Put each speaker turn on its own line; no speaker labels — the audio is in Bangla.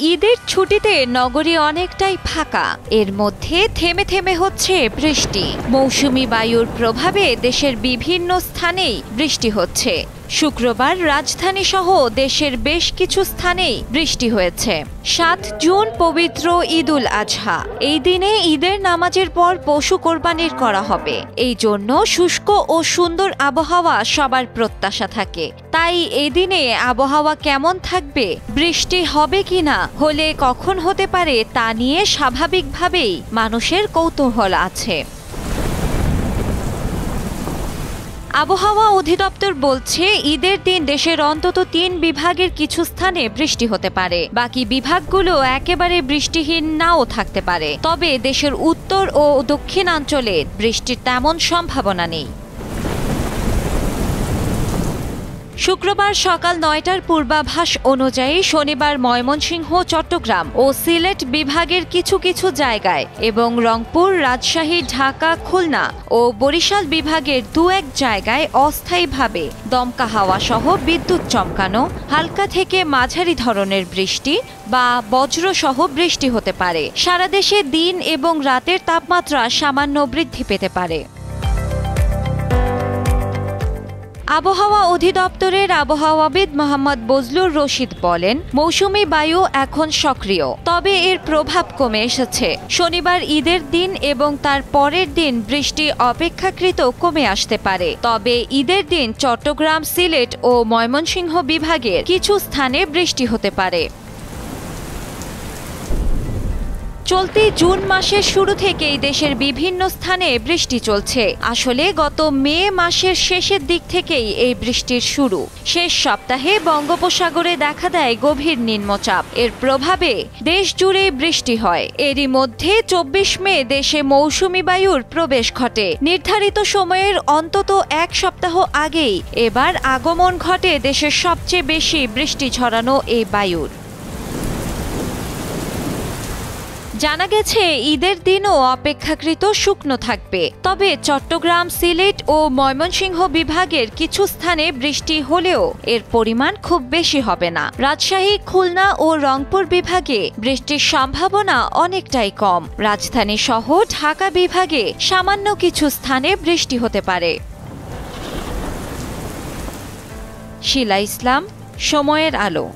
ঈদের ছুটিতে নগরী অনেকটাই ফাঁকা। এর মধ্যে থেমে থেমে হচ্ছে বৃষ্টি। মৌসুমি বায়ুর প্রভাবে দেশের বিভিন্ন স্থানেই বৃষ্টি হচ্ছে। শুক্রবার রাজধানী সহ দেশের বেশ কিছু স্থানেই বৃষ্টি হয়েছে। ৭ জুন পবিত্র ঈদুল আজহা। এই দিনে ঈদের নামাজের পর পশু কোরবানির করা হবে। এই জন্য শুষ্ক ও সুন্দর আবহাওয়া সবার প্রত্যাশা থাকে। তাই এই দিনে আবহাওয়া কেমন থাকবে, বৃষ্টি হবে কিনা, হলে কখন হতে পারে তা নিয়ে স্বাভাবিকভাবেই মানুষের কৌতূহল আছে। আবহাওয়া অধিদপ্তর বলছে ঈদের দিন দেশের অন্তত ৩ বিভাগের কিছু স্থানে বৃষ্টি হতে পারে। বাকি বিভাগগুলো একেবারে বৃষ্টিহীন নাও থাকতে পারে। তবে দেশের উত্তর ও দক্ষিণাঞ্চলে বৃষ্টির তেমন সম্ভাবনা নেই। শুক্রবার সকাল ৯টার পূর্বাভাস অনুযায়ী শনিবার ময়মনসিংহ, চট্টগ্রাম ও সিলেট বিভাগের কিছু কিছু জায়গায় এবং রংপুর, রাজশাহী, ঢাকা, খুলনা ও বরিশাল বিভাগের ২-১ জায়গায় অস্থায়ীভাবে দমকা হাওয়া সহ বিদ্যুৎ চমকানো, হালকা থেকে মাঝারি ধরনের বৃষ্টি বা বজ্রসহ বৃষ্টি হতে পারে। সারা দেশে দিন এবং রাতের তাপমাত্রা সামান্য বৃদ্ধি পেতে পারে। আবহাওয়া অধিদপ্তরের আবহাওয়াবিদ মোহাম্মদ বজলুর রশিদ বলেন, মৌসুমি বায়ু এখন সক্রিয়, তবে এর প্রভাব কমে এসেছে। শনিবার ঈদের দিন এবং তার পরের দিন বৃষ্টি অপেক্ষাকৃত কমে আসতে পারে। তবে ঈদের দিন চট্টগ্রাম, সিলেট ও ময়মনসিংহ বিভাগের কিছু স্থানে বৃষ্টি হতে পারে। চলতি জুন মাসের শুরু থেকেই দেশের বিভিন্ন স্থানে বৃষ্টি চলছে। আসলে গত মে মাসের শেষের দিক থেকেই এই বৃষ্টির শুরু। শেষ সপ্তাহে বঙ্গোপসাগরে দেখা দেয় গভীর নিম্নচাপ। এর প্রভাবে দেশ জুড়ে বৃষ্টি হয়। এরই মধ্যে ২৪ মে দেশে মৌসুমি বায়ুর প্রবেশ ঘটে। নির্ধারিত সময়ের অন্তত ১ সপ্তাহ আগেই এবার আগমন ঘটে দেশের সবচেয়ে বেশি বৃষ্টি ঝরানো এই বায়ুর। জানা গেছে ঈদের দিনও অপেক্ষাকৃত শুকনো থাকবে। তবে চট্টগ্রাম, সিলেট ও ময়মনসিংহ বিভাগের কিছু স্থানে বৃষ্টি হলেও এর পরিমাণ খুব বেশি হবে না। রাজশাহী, খুলনা ও রংপুর বিভাগে বৃষ্টির সম্ভাবনা অনেকটাই কম। রাজধানী সহ ঢাকা বিভাগে সামান্য কিছু স্থানে বৃষ্টি হতে পারে। শিলা ইসলাম, সময়ের আলো।